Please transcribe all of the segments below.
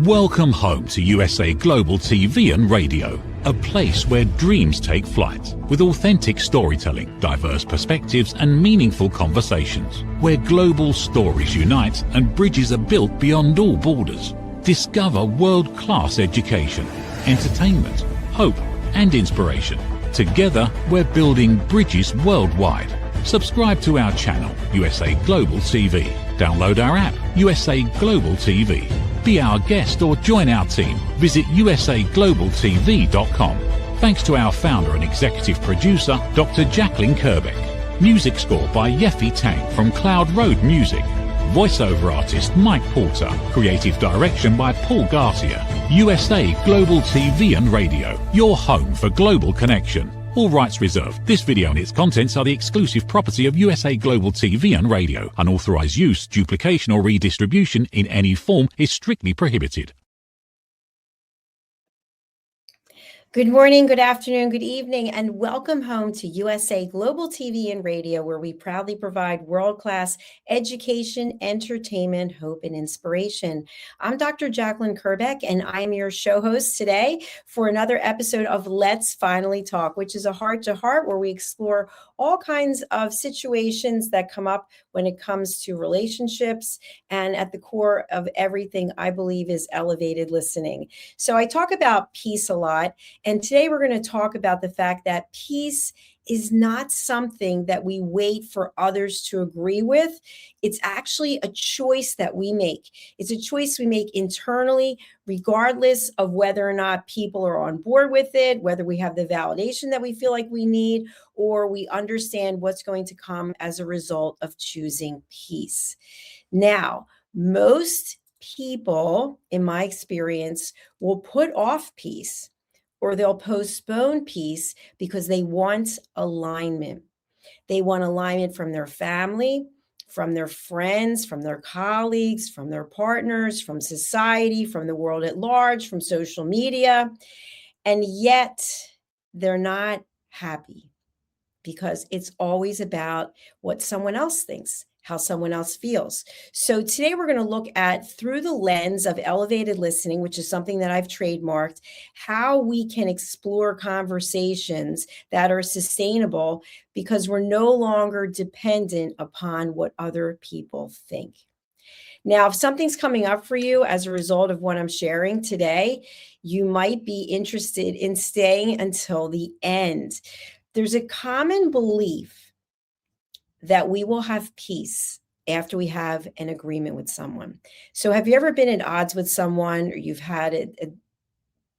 Welcome home to USA Global TV and Radio, a place where dreams take flight, with authentic storytelling, diverse perspectives and meaningful conversations, where global stories unite and bridges are built beyond all borders. Discover world-class education, entertainment, hope and inspiration. Together, we're building bridges worldwide. Subscribe to our channel, USA Global TV. Download our app, USA Global TV. Be our guest or join our team. Visit usaglobaltv.com. Thanks to our founder and executive producer, Dr. Jacalyn Kerbeck. Music score by Yeffy Tang from Cloud Road Music. Voiceover artist Mike Porter. Creative direction by Paul Garcia. USA Global TV and Radio. Your home for global connection. All rights reserved. This video and its contents are the exclusive property of USA Global TV and Radio. Unauthorized use, duplication or redistribution in any form is strictly prohibited. Good morning, good afternoon, good evening, and welcome home to USA Global TV and Radio, where we proudly provide world-class education, entertainment, hope, and inspiration. I'm Dr. Jacalyn Kerbeck, and I'm your show host today for another episode of Let's Finally Talk, which is a heart-to-heart where we explore all kinds of situations that come up when it comes to relationships. And at the core of everything, I believe, is elevated listening. So I talk about peace a lot. And today we're going to talk about the fact that peace is not something that we wait for others to agree with. It's actually a choice that we make. It's a choice we make internally, regardless of whether or not people are on board with it, whether we have the validation that we feel like we need, or we understand what's going to come as a result of choosing peace. Now, most people, in my experience, will put off peace, or they'll postpone peace because they want alignment. They want alignment from their family, from their friends, from their colleagues, from their partners, from society, from the world at large, from social media. And yet they're not happy because it's always about what someone else thinks, how someone else feels. So today we're going to look at, through the lens of elevated listening, which is something that I've trademarked, how we can explore conversations that are sustainable because we're no longer dependent upon what other people think. Now, if something's coming up for you as a result of what I'm sharing today, you might be interested in staying until the end. There's a common belief that we will have peace after we have an agreement with someone. So have you ever been at odds with someone, or you've had a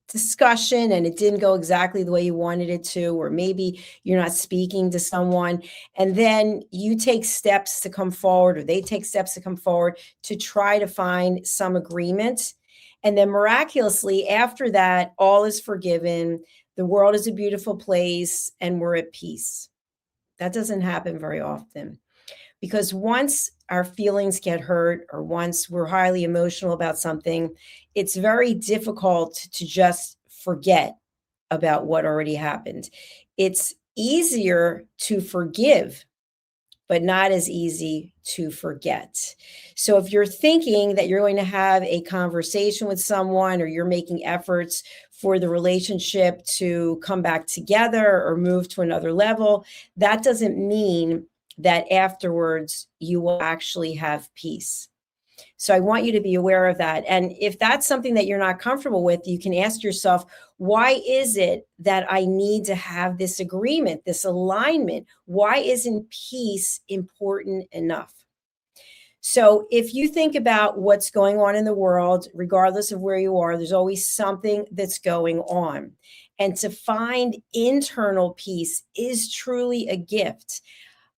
discussion and it didn't go exactly the way you wanted it to, or maybe you're not speaking to someone, and then you take steps to come forward, or they take steps to come forward to try to find some agreement. And then miraculously, after that, all is forgiven. The world is a beautiful place and we're at peace. That doesn't happen very often, because once our feelings get hurt, or once we're highly emotional about something, it's very difficult to just forget about what already happened. It's easier to forgive, but not as easy to forget. So if you're thinking that you're going to have a conversation with someone, or you're making efforts for the relationship to come back together or move to another level, that doesn't mean that afterwards you will actually have peace. So I want you to be aware of that. And if that's something that you're not comfortable with, you can ask yourself, why is it that I need to have this agreement, this alignment? Why isn't peace important enough? So if you think about what's going on in the world, regardless of where you are, there's always something that's going on. And to find internal peace is truly a gift.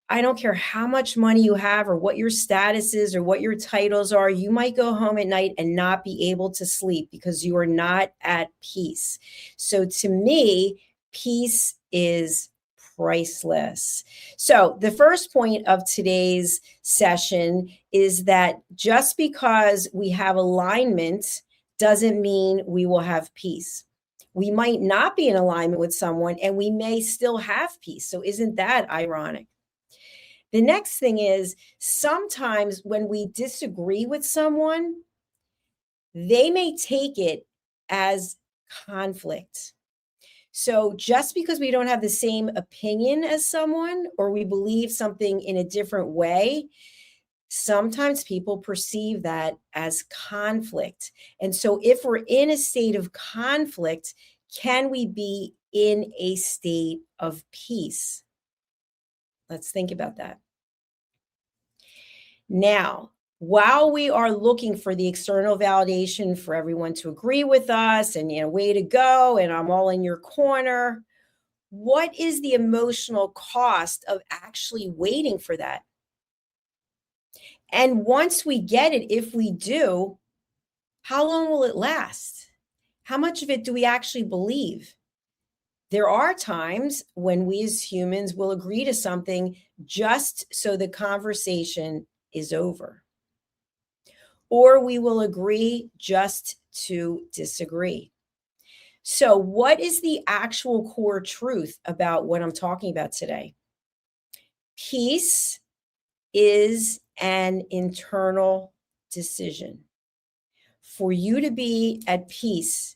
I don't care how much money you have, or what your status is, or what your titles are. You might go home at night and not be able to sleep because you are not at peace. So to me, peace is priceless. So the first point of today's session is that just because we have alignment doesn't mean we will have peace. We might not be in alignment with someone and we may still have peace. So isn't that ironic? The next thing is, sometimes when we disagree with someone, they may take it as conflict. So just because we don't have the same opinion as someone or we believe something in a different way, sometimes people perceive that as conflict. And so if we're in a state of conflict, can we be in a state of peace? Let's think about that. Now, while we are looking for the external validation for everyone to agree with us and, way to go, and I'm all in your corner, what is the emotional cost of actually waiting for that? And once we get it, if we do, how long will it last? How much of it do we actually believe? There are times when we as humans will agree to something just so the conversation is over. Or we will agree just to disagree. So, what is the actual core truth about what I'm talking about today? Peace is an internal decision. For you to be at peace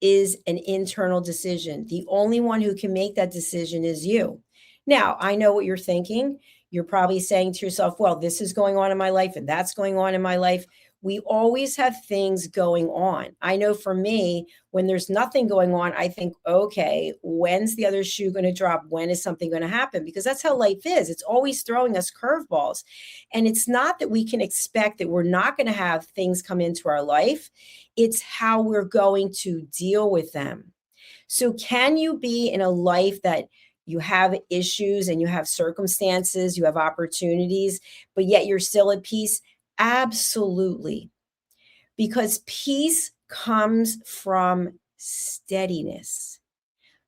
is an internal decision. The only one who can make that decision is you. Now, I know what you're thinking. You're probably saying to yourself, well, this is going on in my life and that's going on in my life. We always have things going on. I know for me, when there's nothing going on, I think, okay, when's the other shoe going to drop? When is something going to happen? Because that's how life is. It's always throwing us curveballs. And it's not that we can expect that we're not going to have things come into our life. It's how we're going to deal with them. So can you be in a life that you have issues and you have circumstances, you have opportunities, but yet you're still at peace? Absolutely. Because peace comes from steadiness,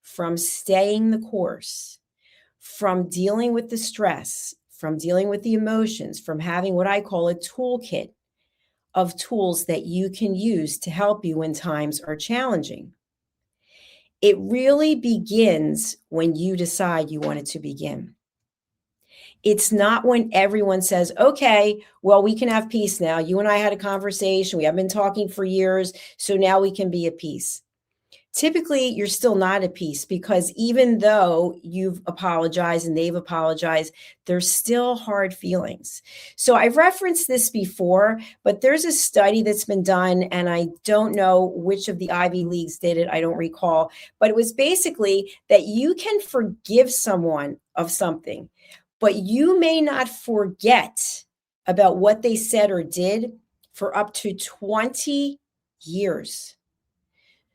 from staying the course, from dealing with the stress, from dealing with the emotions, from having what I call a toolkit of tools that you can use to help you when times are challenging. It really begins when you decide you want it to begin. It's not when everyone says, okay, well, we can have peace now. You and I had a conversation. We have been talking for years. So now we can be at peace. Typically, you're still not at peace because even though you've apologized and they've apologized, there's still hard feelings. So I've referenced this before, but there's a study that's been done, and I don't know which of the Ivy Leagues did it. I don't recall, but it was basically that you can forgive someone of something, but you may not forget about what they said or did for up to 20 years.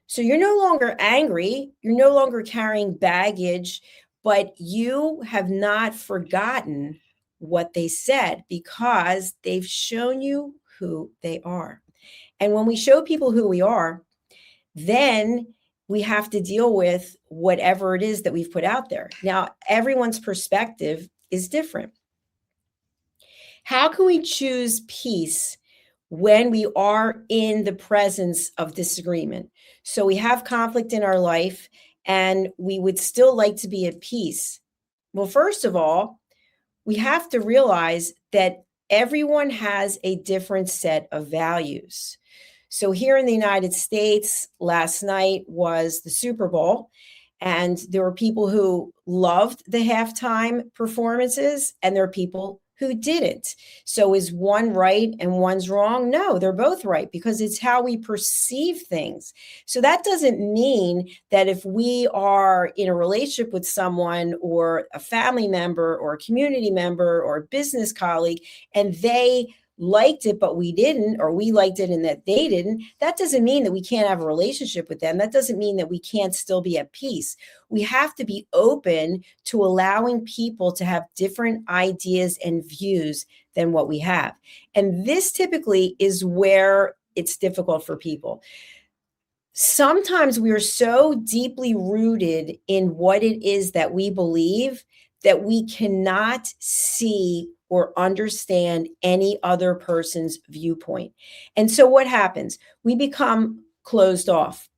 So you're no longer angry, you're no longer carrying baggage, but you have not forgotten what they said because they've shown you who they are. And when we show people who we are, then we have to deal with whatever it is that we've put out there. Now, everyone's perspective is different. How can we choose peace when we are in the presence of disagreement? So we have conflict in our life and we would still like to be at peace. Well, first of all, we have to realize that everyone has a different set of values. So here in the United States, last night was the Super Bowl, and there were people who loved the halftime performances, and there are people who didn't. So is one right and one's wrong? No, they're both right because it's how we perceive things. So that doesn't mean that if we are in a relationship with someone or a family member or a community member or a business colleague and they liked it, but we didn't, or we liked it and that they didn't, that doesn't mean that we can't have a relationship with them. That doesn't mean that we can't still be at peace. We have to be open to allowing people to have different ideas and views than what we have. And this typically is where it's difficult for people. Sometimes we are so deeply rooted in what it is that we believe that we cannot see or understand any other person's viewpoint. And so what happens? We become closed off.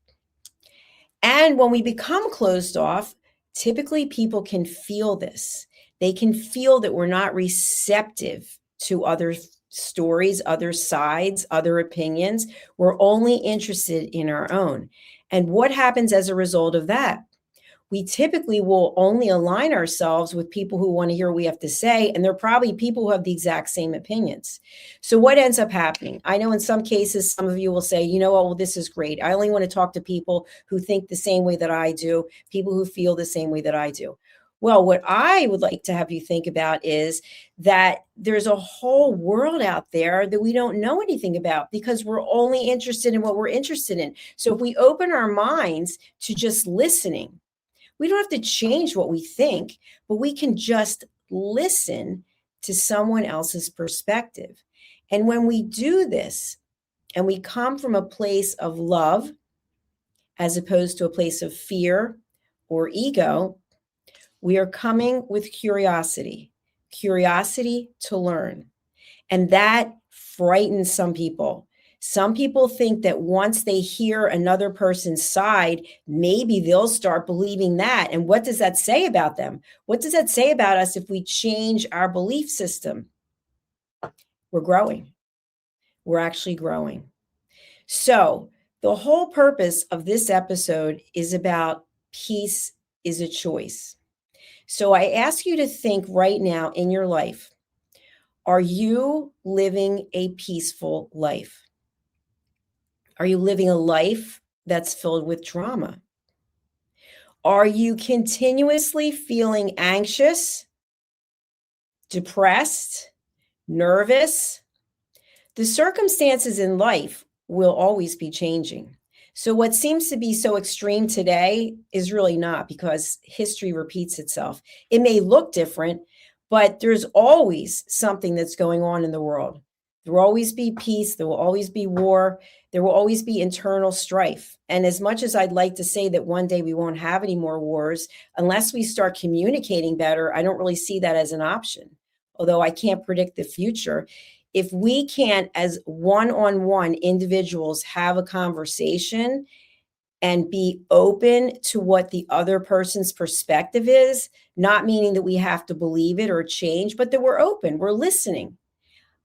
And when we become closed off, typically people can feel this. They can feel that we're not receptive to others' stories, other sides, other opinions. We're only interested in our own. And what happens as a result of that? We typically will only align ourselves with people who want to hear what we have to say. And they're probably people who have the exact same opinions. So what ends up happening? I know in some cases, some of you will say, you know what, well, this is great. I only want to talk to people who think the same way that I do, people who feel the same way that I do. Well, what I would like to have you think about is that there's a whole world out there that we don't know anything about because we're only interested in what we're interested in. So if we open our minds to just listening, we don't have to change what we think, but we can just listen to someone else's perspective. And when we do this, and we come from a place of love, as opposed to a place of fear or ego, we are coming with curiosity to learn. And that frightens some people. Some people think that once they hear another person's side, maybe they'll start believing that. And what does that say about them? What does that say about us if we change our belief system? We're growing. We're actually growing. So the whole purpose of this episode is about peace is a choice. So I ask you to think right now in your life, are you living a peaceful life? Are you living a life that's filled with trauma? Are you continuously feeling anxious, depressed, nervous? The circumstances in life will always be changing. So what seems to be so extreme today is really not, because history repeats itself. It may look different, but there's always something that's going on in the world. There will always be peace. There will always be war. There will always be internal strife. And as much as I'd like to say that one day we won't have any more wars, unless we start communicating better, I don't really see that as an option. Although I can't predict the future. If we can't, as one-on-one individuals, have a conversation and be open to what the other person's perspective is, not meaning that we have to believe it or change, but that we're open, we're listening,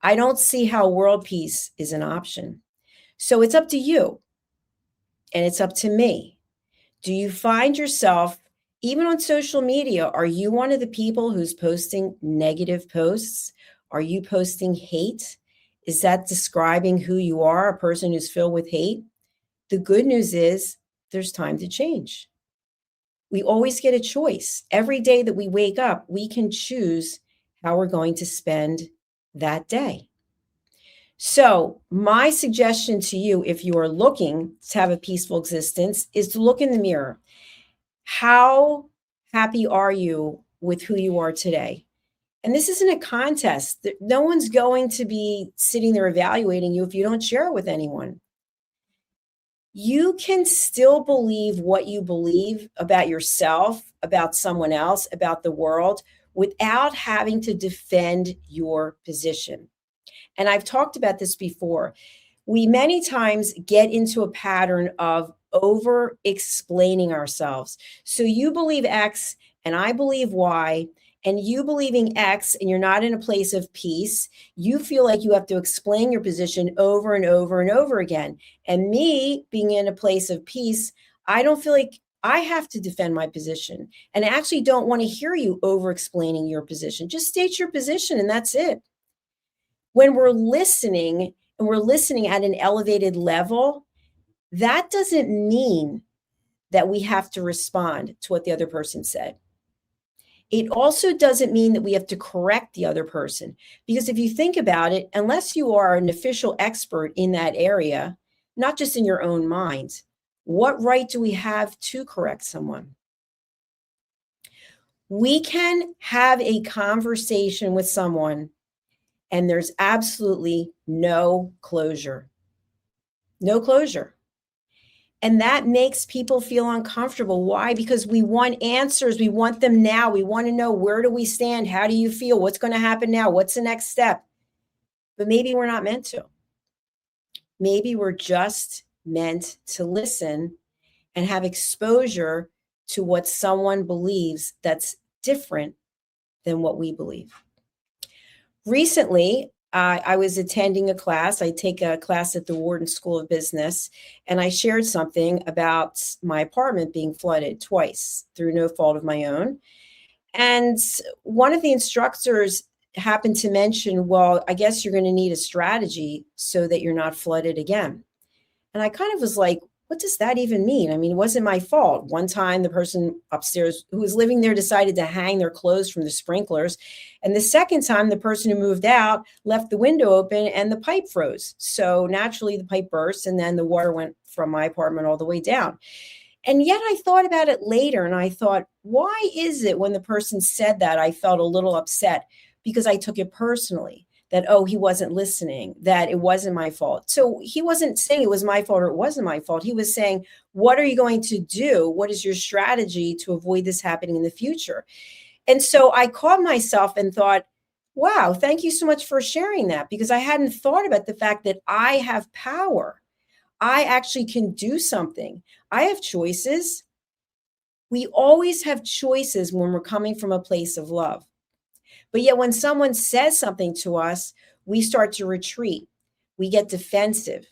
I don't see how world peace is an option. So it's up to you, and it's up to me. Do you find yourself, even on social media, are you one of the people who's posting negative posts? Are you posting hate? Is that describing who you are, a person who's filled with hate? The good news is there's time to change. We always get a choice. Every day that we wake up, we can choose how we're going to spend that day. So my suggestion to you, if you are looking to have a peaceful existence, is to look in the mirror. How happy are you with who you are today? And this isn't a contest. No one's going to be sitting there evaluating you if you don't share it with anyone. You can still believe what you believe about yourself, about someone else, about the world, without having to defend your position. And I've talked about this before. We many times get into a pattern of over explaining ourselves. So you believe X and I believe Y, and you believing X and you're not in a place of peace, you feel like you have to explain your position over and over and over again. And me being in a place of peace, I don't feel like I have to defend my position. And I actually don't want to hear you over explaining your position. Just state your position and that's it. When we're listening, and we're listening at an elevated level, that doesn't mean that we have to respond to what the other person said. It also doesn't mean that we have to correct the other person, because if you think about it, unless you are an official expert in that area, not just in your own mind, what right do we have to correct someone? We can have a conversation with someone and there's absolutely no closure. No closure. And that makes people feel uncomfortable. Why? Because we want answers. We want them now. We want to know, where do we stand? How do you feel? What's going to happen now? What's the next step? But maybe we're not meant to. Maybe we're just meant to listen and have exposure to what someone believes that's different than what we believe. Recently, I was attending a class. I take a class at the Wharton School of Business, and I shared something about my apartment being flooded twice through no fault of my own. And one of the instructors happened to mention, well, I guess you're going to need a strategy so that you're not flooded again. And I kind of was like, what does that even mean? I mean, it wasn't my fault. One time, the person upstairs who was living there decided to hang their clothes from the sprinklers. And the second time, the person who moved out left the window open and the pipe froze. So naturally, the pipe burst, and then the water went from my apartment all the way down. And yet I thought about it later and I thought, why is it when the person said that, I felt a little upset because I took it personally that, oh, he wasn't listening, that it wasn't my fault. So he wasn't saying it was my fault or it wasn't my fault. He was saying, what are you going to do? What is your strategy to avoid this happening in the future? And so I caught myself and thought, wow, thank you so much for sharing that, because I hadn't thought about the fact that I have power. I actually can do something. I have choices. We always have choices when we're coming from a place of love. But yet when someone says something to us, we start to retreat. We get defensive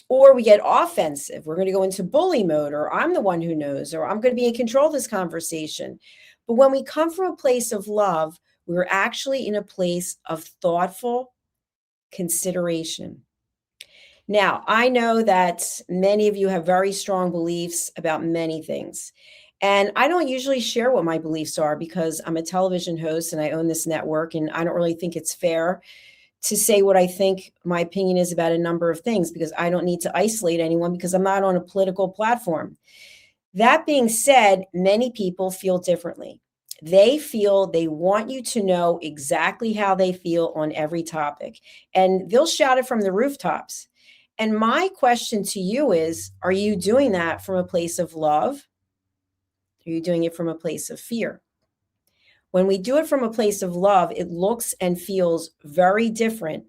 or we get offensive. We're going to go into bully mode, or I'm the one who knows, or I'm going to be in control of this conversation. But when we come from a place of love, we're actually in a place of thoughtful consideration. Now, I know that many of you have very strong beliefs about many things. And I don't usually share what my beliefs are because I'm a television host and I own this network, and I don't really think it's fair to say what I think my opinion is about a number of things, because I don't need to isolate anyone because I'm not on a political platform. That being said, many people feel differently. They feel they want you to know exactly how they feel on every topic, and they'll shout it from the rooftops. And my question to you is, are you doing that from a place of love? Are you doing it from a place of fear? When we do it from a place of love, it looks and feels very different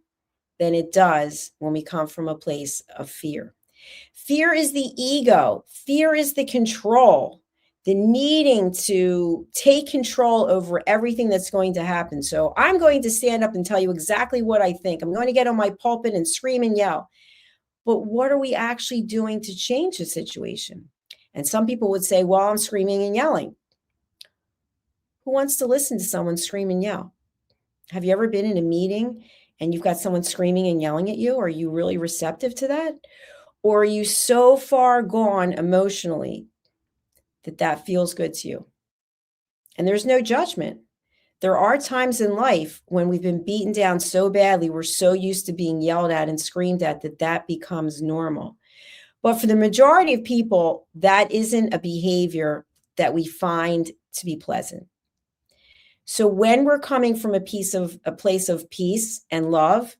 than it does when we come from a place of fear. Fear is the ego. Fear is the control, the needing to take control over everything that's going to happen. So I'm going to stand up and tell you exactly what I think. I'm going to get on my pulpit and scream and yell. But what are we actually doing to change the situation? And some people would say, well, I'm screaming and yelling. Who wants to listen to someone scream and yell? Have you ever been in a meeting and you've got someone screaming and yelling at you? Are you really receptive to that? Or are you so far gone emotionally that that feels good to you? And there's no judgment. There are times in life when we've been beaten down so badly, we're so used to being yelled at and screamed at that that becomes normal. But for the majority of people, that isn't a behavior that we find to be pleasant. So when we're coming from a place of peace and love,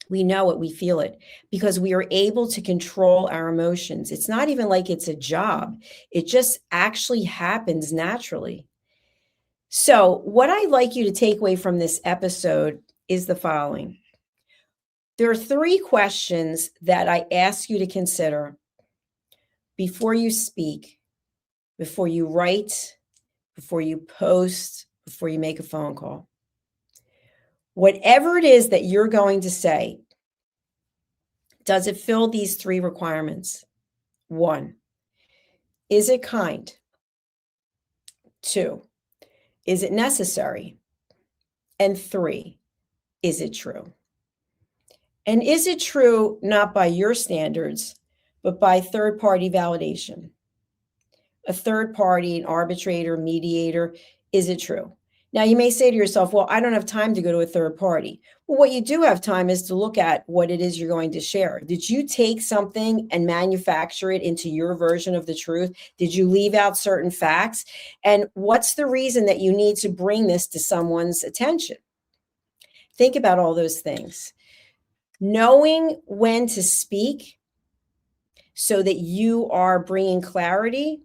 we know it, we feel it, because we are able to control our emotions. It's not even like it's a job. It just actually happens naturally. So what I'd like you to take away from this episode is the following. There are 3 questions that I ask you to consider before you speak, before you write, before you post, before you make a phone call. Whatever it is that you're going to say, does it fill these 3 requirements? 1, is it kind? 2, is it necessary? And 3, is it true? And is it true not by your standards, but by third-party validation? A third party, an arbitrator, mediator, is it true? Now, you may say to yourself, well, I don't have time to go to a third party. Well, what you do have time is to look at what it is you're going to share. Did you take something and manufacture it into your version of the truth? Did you leave out certain facts? And what's the reason that you need to bring this to someone's attention? Think about all those things. Knowing when to speak so that you are bringing clarity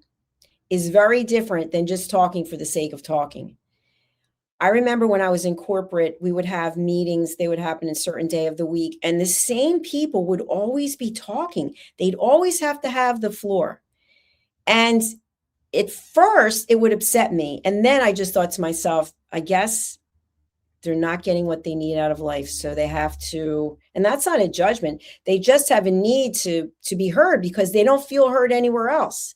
is very different than just talking for the sake of talking. I remember when I was in corporate, we would have meetings, they would happen in a certain day of the week, and the same people would always be talking. They'd always have to have the floor. And at first, it would upset me. And then I just thought to myself, I guess They're not getting what they need out of life. So they have to, and that's not a judgment. They just have a need to be heard because they don't feel heard anywhere else.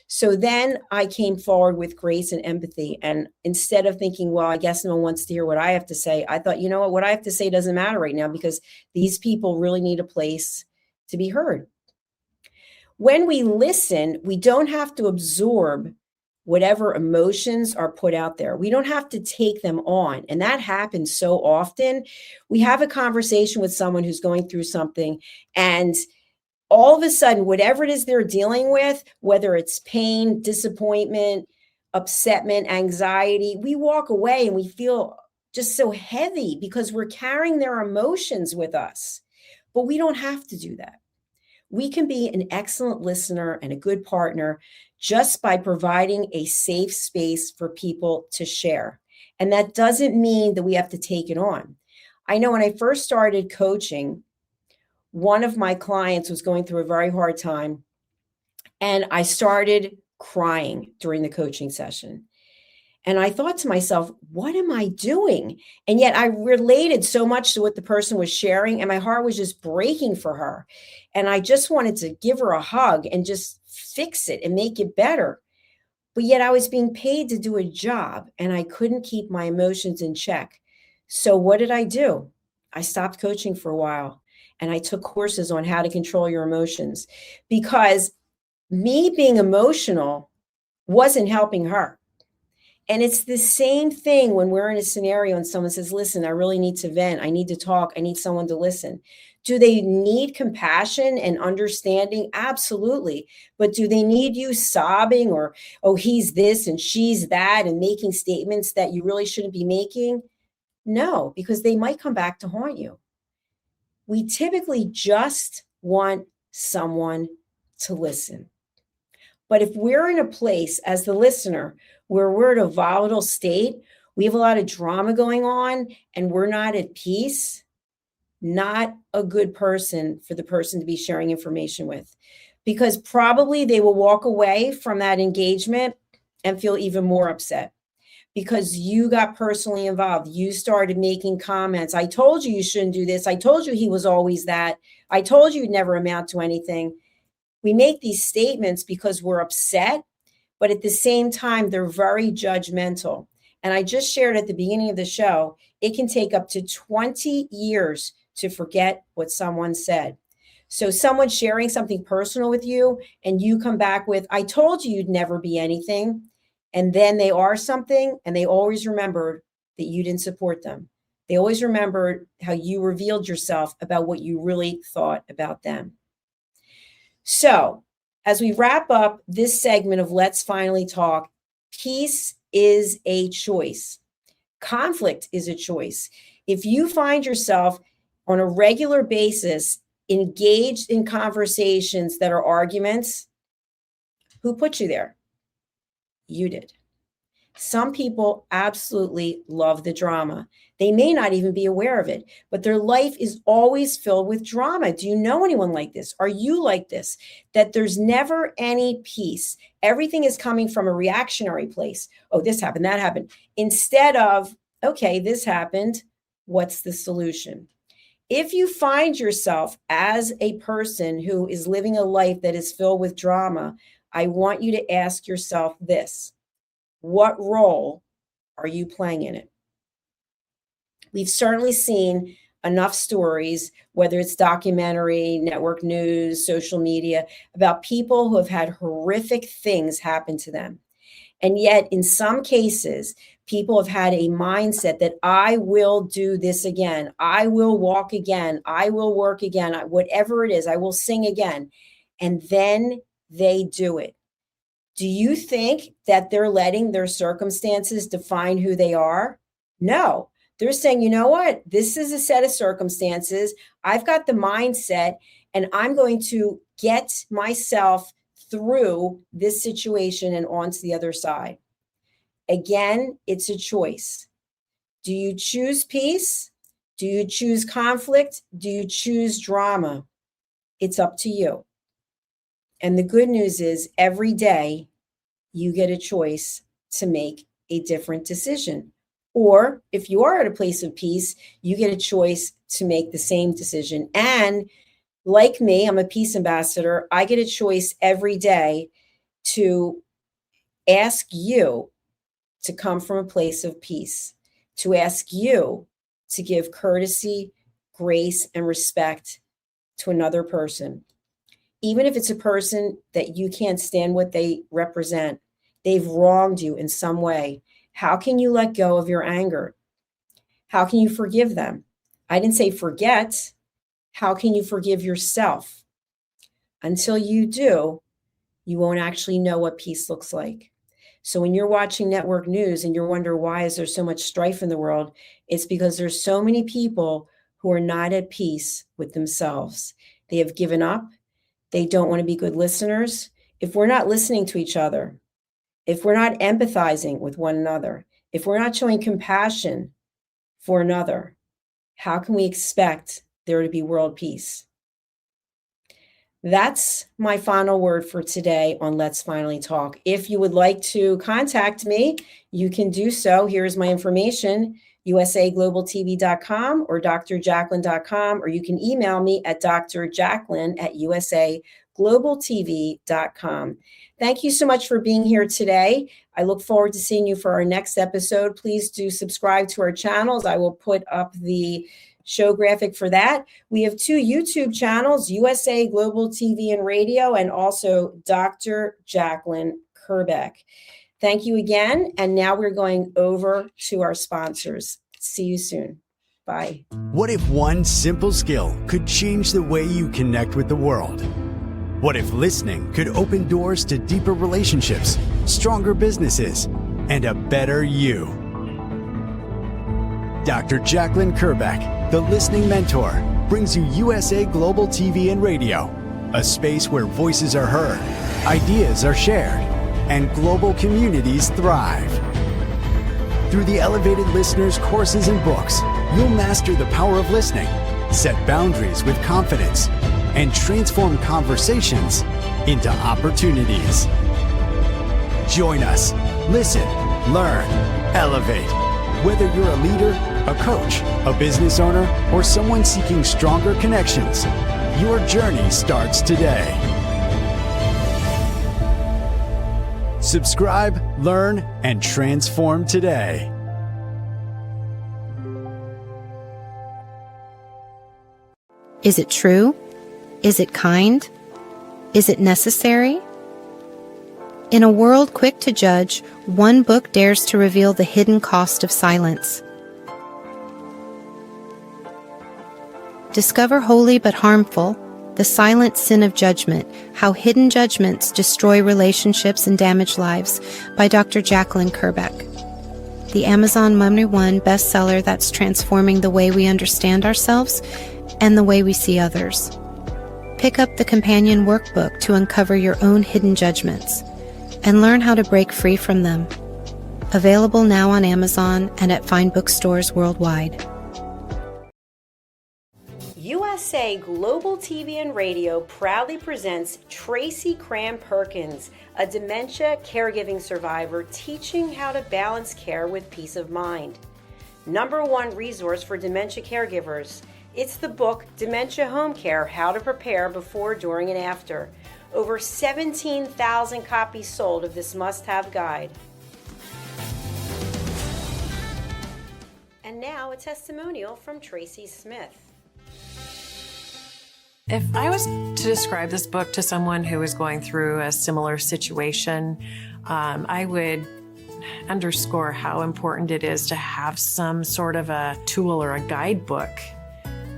So then I came forward with grace and empathy. And instead of thinking, well, I guess no one wants to hear what I have to say, I thought, you know what I have to say doesn't matter right now because these people really need a place to be heard. When we listen, we don't have to absorb whatever emotions are put out there. We don't have to take them on. And that happens so often. We have a conversation with someone who's going through something, and all of a sudden, whatever it is they're dealing with, whether it's pain, disappointment, upsetment, anxiety, we walk away and we feel just so heavy because we're carrying their emotions with us. But we don't have to do that. We can be an excellent listener and a good partner just by providing a safe space for people to share. And that doesn't mean that we have to take it on. I know when I first started coaching, one of my clients was going through a very hard time, and I started crying during the coaching session. And I thought to myself, what am I doing? And yet I related so much to what the person was sharing, and my heart was just breaking for her. And I just wanted to give her a hug and just fix it and make it better. But yet I was being paid to do a job, and I couldn't keep my emotions in check. So what did I do? I stopped coaching for a while, and I took courses on how to control your emotions because me being emotional wasn't helping her. And it's the same thing when we're in a scenario and someone says, listen, I really need to vent. I need to talk. I need someone to listen. Do they need compassion and understanding? Absolutely. But do they need you sobbing or, oh, he's this and she's that and making statements that you really shouldn't be making? No, because they might come back to haunt you. We typically just want someone to listen. But if we're in a place as the listener where we're in a volatile state, we have a lot of drama going on and we're not at peace, not a good person for the person to be sharing information with, because probably they will walk away from that engagement and feel even more upset because you got personally involved. You started making comments. I told you shouldn't do this. I told you he was always that. I told you you'd never amount to anything. We make these statements because we're upset, but at the same time, they're very judgmental. And I just shared at the beginning of the show, it can take up to 20 years to forget what someone said. So someone sharing something personal with you and you come back with, I told you you'd never be anything. And then they are something, and they always remembered that you didn't support them. They always remembered how you revealed yourself about what you really thought about them. So as we wrap up this segment of Let's Finally Talk, peace is a choice. Conflict is a choice. If you find yourself on a regular basis engaged in conversations that are arguments, who put you there? You did. Some people absolutely love the drama. They may not even be aware of it, but their life is always filled with drama. Do you know anyone like this? Are you like this? That there's never any peace. Everything is coming from a reactionary place. Oh, this happened, that happened. Instead of, okay, this happened. What's the solution? If you find yourself as a person who is living a life that is filled with drama, I want you to ask yourself this. What role are you playing in it? We've certainly seen enough stories, whether it's documentary, network news, social media, about people who have had horrific things happen to them. And yet, in some cases, people have had a mindset that I will do this again. I will walk again. I will work again. Whatever it is, I will sing again. And then they do it. Do you think that they're letting their circumstances define who they are? No. They're saying, you know what? This is a set of circumstances. I've got the mindset, and I'm going to get myself through this situation and onto the other side. Again, it's a choice. Do you choose peace? Do you choose conflict? Do you choose drama? It's up to you. And the good news is every day you get a choice to make a different decision. Or if you are at a place of peace, you get a choice to make the same decision. And like me, I'm a peace ambassador. I get a choice every day to ask you to come from a place of peace, to ask you to give courtesy, grace, and respect to another person. Even if it's a person that you can't stand what they represent, they've wronged you in some way. How can you let go of your anger? How can you forgive them? I didn't say forget. How can you forgive yourself? Until you do, you won't actually know what peace looks like. So when you're watching network news and you wonder why is there so much strife in the world, it's because there's so many people who are not at peace with themselves. They have given up. They don't want to be good listeners. If we're not listening to each other, if we're not empathizing with one another, if we're not showing compassion for another, how can we expect there to be world peace? That's my final word for today on Let's Finally Talk. If you would like to contact me, you can do so. Here's my information, usaglobaltv.com or drjacalyn.com, or you can email me at drjacalyn@usaglobaltv.com. Thank you so much for being here today. I look forward to seeing you for our next episode. Please do subscribe to our channels. I will put up the show graphic for that. We have 2 YouTube channels, USA Global TV and Radio, and also Dr. Jacalyn Kerbeck. Thank you again. And now we're going over to our sponsors. See you soon. Bye. What if one simple skill could change the way you connect with the world? What if listening could open doors to deeper relationships, stronger businesses, and a better you? Dr. Jacalyn Kerbeck, the Listening Mentor, brings you USA Global TV and Radio, a space where voices are heard, ideas are shared, and global communities thrive. Through the elevated listeners' courses and books, you'll master the power of listening, set boundaries with confidence, and transform conversations into opportunities. Join us. Listen, learn, elevate. Whether you're a leader, a coach, a business owner, or someone seeking stronger connections, your journey starts today. Subscribe, learn, and transform today. Is it true? Is it kind? Is it necessary? In a world quick to judge, one book dares to reveal the hidden cost of silence. Discover Holy but Harmful, The Silent Sin of Judgment, How Hidden Judgments Destroy Relationships and Damage Lives by Dr. Jacalyn Kerbeck. The Amazon #1 bestseller that's transforming the way we understand ourselves and the way we see others. Pick up the companion workbook to uncover your own hidden judgments and learn how to break free from them. Available now on Amazon and at fine bookstores worldwide. USA Global TV and Radio proudly presents Tracy Cram Perkins, a dementia caregiving survivor teaching how to balance care with peace of mind. #1 resource for dementia caregivers. It's the book Dementia Home Care, How to Prepare Before, During, and After. Over 17,000 copies sold of this must-have guide. And now a testimonial from Tracy Smith. If I was to describe this book to someone who is going through a similar situation, I would underscore how important it is to have some sort of a tool or a guidebook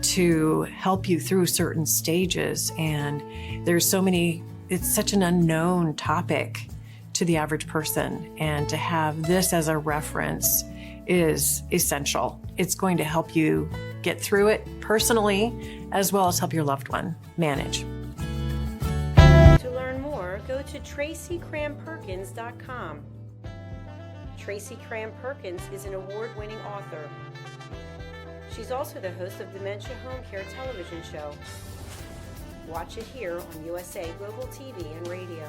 to help you through certain stages. And there's so many, it's such an unknown topic to the average person. And to have this as a reference is essential. It's going to help you get through it personally, as well as help your loved one manage. To learn more, go to tracycramperkins.com. Tracy Cram Perkins is an award-winning author. She's also the host of Dementia Home Care television show. Watch it here on USA Global TV and Radio.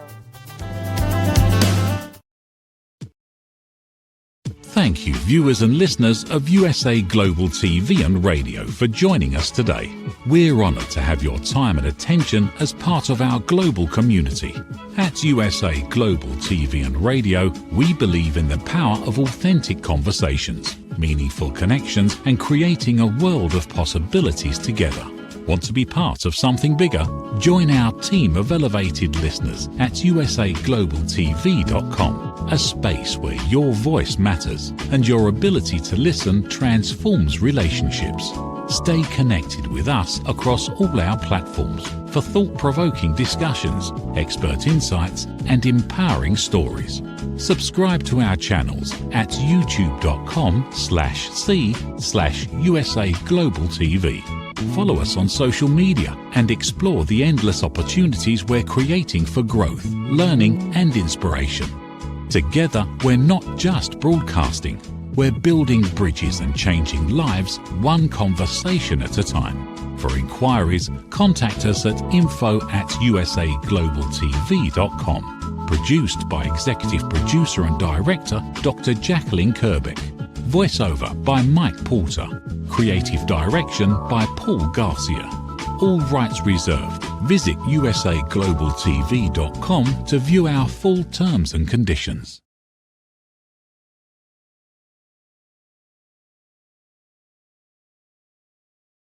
Thank you, viewers and listeners of USA Global TV and Radio, for joining us today. We're honoured to have your time and attention as part of our global community. At USA Global TV and Radio, we believe in the power of authentic conversations, meaningful connections, and creating a world of possibilities together. Want to be part of something bigger? Join our team of elevated listeners at usaglobaltv.com, a space where your voice matters and your ability to listen transforms relationships. Stay connected with us across all our platforms for thought-provoking discussions, expert insights, and empowering stories. Subscribe to our channels at youtube.com/c/USA Global TV. Follow us on social media and explore the endless opportunities we're creating for growth, learning, and inspiration. Together, we're not just broadcasting, we're building bridges and changing lives one conversation at a time. For inquiries, contact us at info@usaglobaltv.com. Produced by Executive Producer and Director Dr. Jacalyn Kerbeck. Voiceover by Mike Porter. Creative direction by Paul Garcia. All rights reserved. Visit usaglobaltv.com to view our full terms and conditions.